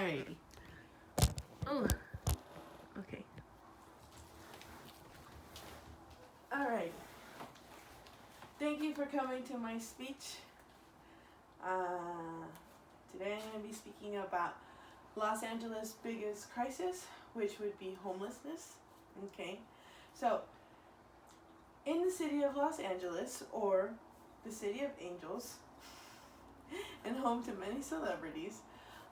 Alrighty. Oh, okay. Alright. Thank you for coming to my speech. Today I'm going to be speaking about Los Angeles' biggest crisis, which would be homelessness. Okay. So, in the city of Los Angeles, or the City of Angels, and home to many celebrities,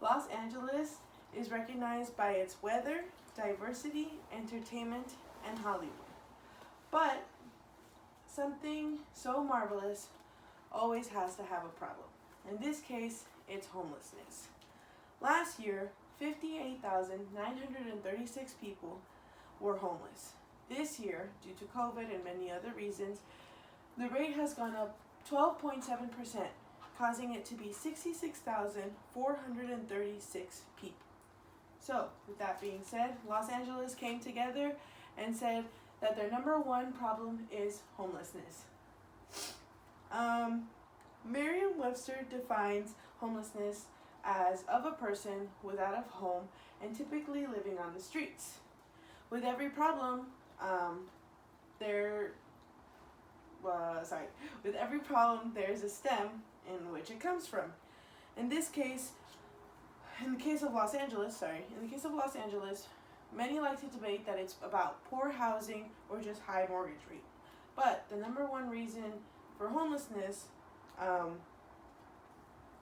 Los Angeles is recognized by its weather, diversity, entertainment, and Hollywood. But something so marvelous always has to have a problem. In this case, it's homelessness. Last year, 58,936 people were homeless. This year, due to COVID and many other reasons, the rate has gone up 12.7%, causing it to be 66,436 people. So, with that being said, Los Angeles came together and said that their number one problem is homelessness. Merriam-Webster defines homelessness as of a person without a home and typically living on the streets. With every problem, with every problem, there's a stem in which it comes from. In the case of Los Angeles, many like to debate that it's about poor housing or just high mortgage rate. But the number one reason for homelessness,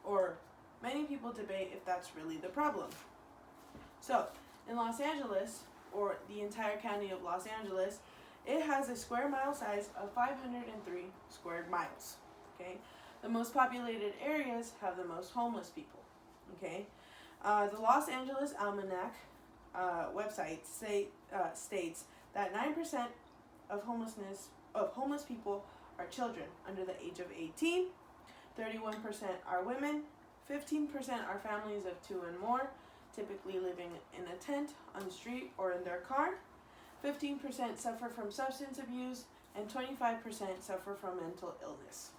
or many people debate if that's really the problem. So, in Los Angeles, or the entire county of Los Angeles, it has a square mile size of 503 square miles. Okay, the most populated areas have the most homeless people. Okay, the Los Angeles Almanac website states that 9% of homeless people are children under the age of 18, 31% are women, 15% are families of two and more, typically living in a tent, on the street, or in their car. 15% suffer from substance abuse, and 25% suffer from mental illness.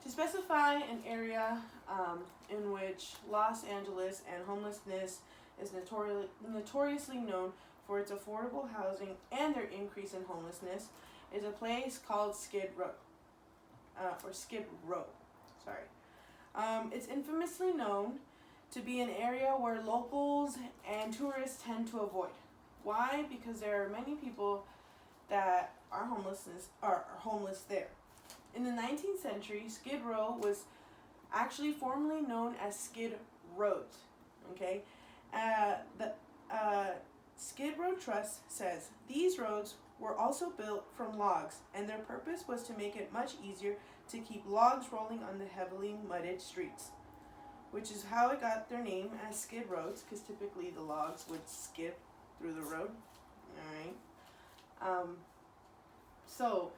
To specify an area in which Los Angeles and homelessness is notoriously known for its affordable housing and their increase in homelessness is a place called Skid Row. It's infamously known to be an area where locals and tourists tend to avoid. Why? Because there are many people that are homeless there. In the 19th century, Skid Row was actually formerly known as Skid Road. Okay, the Skid Row Trust says these roads were also built from logs, and their purpose was to make it much easier to keep logs rolling on the heavily mudded streets, which is how it got their name as skid roads, because typically the logs would skid through the road. All right. So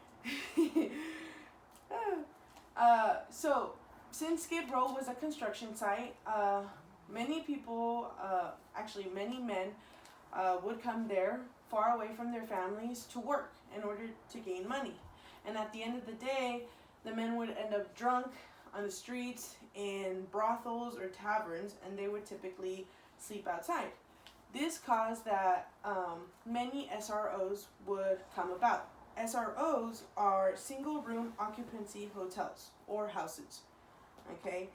since Skid Row was a construction site, many people, many men, would come there far away from their families to work in order to gain money. And at the end of the day, the men would end up drunk on the streets, in brothels or taverns, and they would typically sleep outside. This caused that many SROs would come about. SROs are single room occupancy hotels or houses. Okay,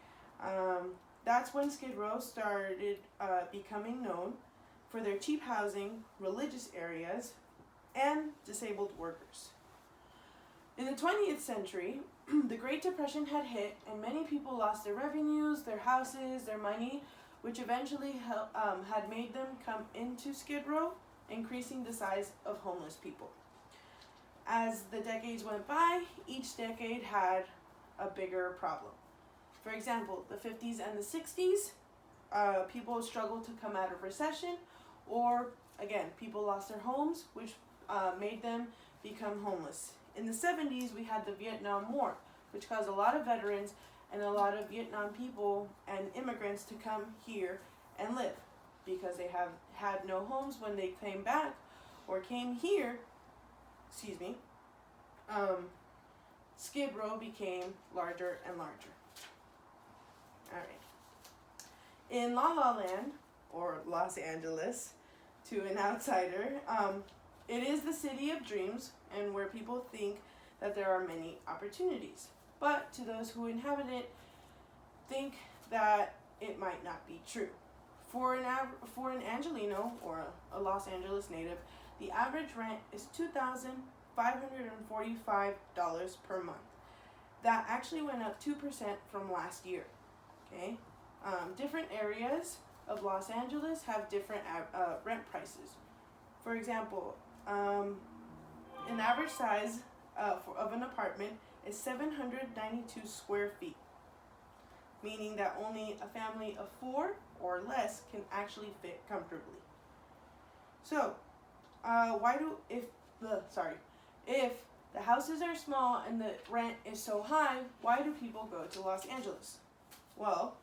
that's when Skid Row started becoming known for their cheap housing, religious areas, and disabled workers. In the 20th century, the Great Depression had hit, and many people lost their revenues, their houses, their money, which eventually had made them come into Skid Row, increasing the size of homeless people. As the decades went by, each decade had a bigger problem. For example, the 50s and the 60s, people struggled to come out of recession, or again, people lost their homes, which made them become homeless. In the 70s, we had the Vietnam War, which caused a lot of veterans and a lot of Vietnam people and immigrants to come here and live, because they have had no homes when they came back or came here. Skid Row became larger and larger. All right. In La La Land, or Los Angeles, to an outsider, it is the city of dreams and where people think that there are many opportunities. But to those who inhabit it, think that it might not be true. For an Angelino or a Los Angeles native, the average rent is $2,545 per month. That actually went up 2% from last year. Okay, different areas of Los Angeles have different rent prices. For example, an average size of an apartment is 792 square feet, meaning that only a family of 4 or less can actually fit comfortably. So, if the houses are small and the rent is so high, why do people go to Los Angeles? Well,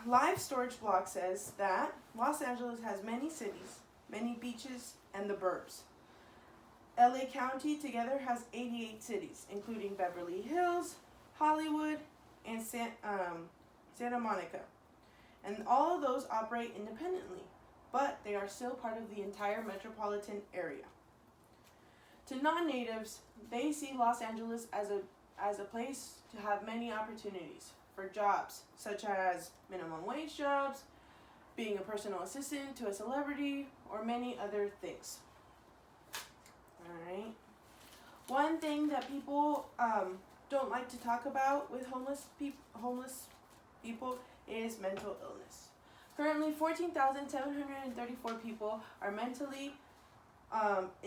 Live Storage Blog says that Los Angeles has many cities, many beaches, and the burbs. LA County together has 88 cities, including Beverly Hills, Hollywood, and Santa Monica. And all of those operate independently, but they are still part of the entire metropolitan area. To non-natives, they see Los Angeles as a place to have many opportunities for jobs, such as minimum wage jobs, being a personal assistant to a celebrity, or many other things. Alright. One thing that people don't like to talk about with homeless people is mental illness. Currently, 14,734 people are mentally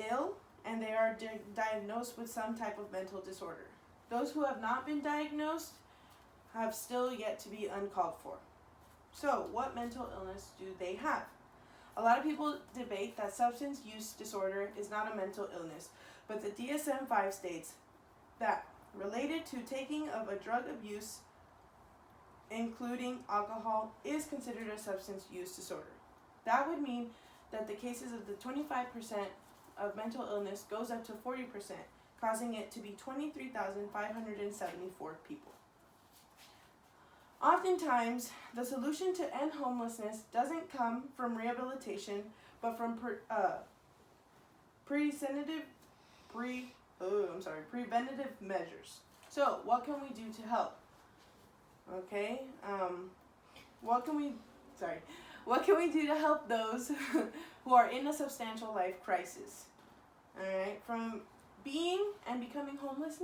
ill, and they are diagnosed with some type of mental disorder. Those who have not been diagnosed have still yet to be uncalled for. So, what mental illness do they have? A lot of people debate that substance use disorder is not a mental illness, but the DSM-5 states that related to taking of a drug abuse, including alcohol, is considered a substance use disorder. That would mean that the cases of the 25% of mental illness goes up to 40%, causing it to be 23,574 people. Oftentimes, the solution to end homelessness doesn't come from rehabilitation, but from preventative measures. So, what can we do to help? Okay, what can we do to help those who are in a substantial life crisis? All right, from being and becoming homeless,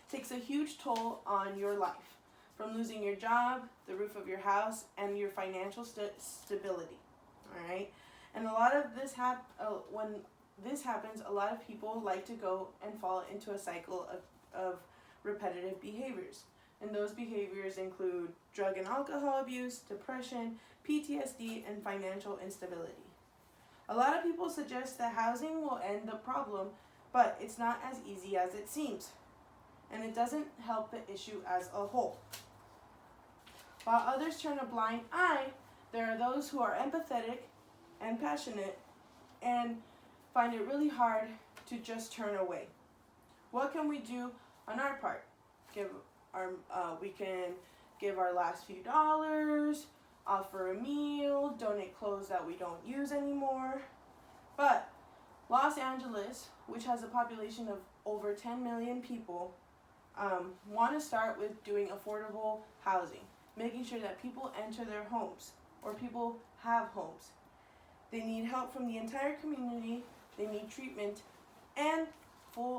takes a huge toll on your life. From losing your job, the roof of your house, and your financial stability. All right, and a lot of this when this happens, a lot of people like to go and fall into a cycle of repetitive behaviors. And those behaviors include drug and alcohol abuse, depression, PTSD, and financial instability. A lot of people suggest that housing will end the problem, but it's not as easy as it seems. And it doesn't help the issue as a whole. While others turn a blind eye, there are those who are empathetic and passionate and find it really hard to just turn away. What can we do on our part? We can give our last few dollars, offer a meal, donate clothes that we don't use anymore. But Los Angeles, which has a population of over 10 million people, want to start with doing affordable housing, making sure that people enter their homes or people have homes. They need help from the entire community, they need treatment, and full